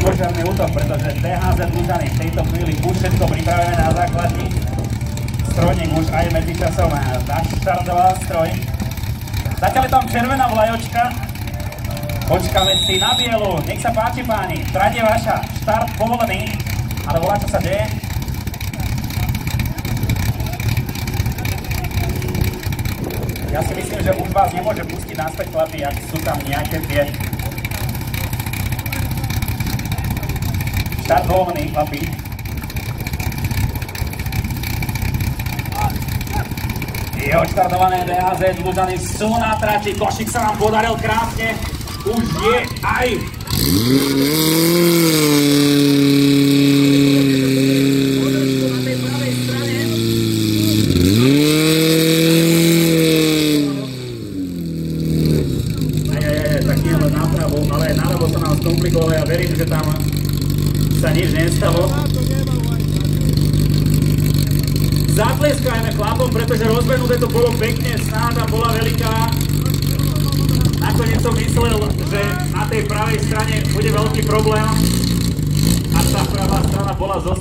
prvočerný útok, pretože DHZ Lužany v tejto chvíli už všetko pripravené na základni. Strojník už aj medzičasom naštartoval stroj. Zatiaľ je tam červená vlajočka. Počkáme si na bielu. Nech sa páči páni, trať je vaša. Štart povolený, ale volá čo sa deje. Ja si myslím, že už vás nemôže pustiť naspäť chlapi, ak sú tam nejaké tie. Štart voľný, chlapi. Je odštartované DHZ Lužany, sú na trati, košík sa vám podaril krásne. Už je aj. Ale naľavo sa nám skomplikovalo, ja verím, že tam sa nič nestalo. Zatleskajme chlapom, pretože rozbehnuté to bolo pekne, snaha tam bola veľká. Nakoniec som myslel, že na tej pravej strane bude veľký problém a tá pravá strana bola zostavená.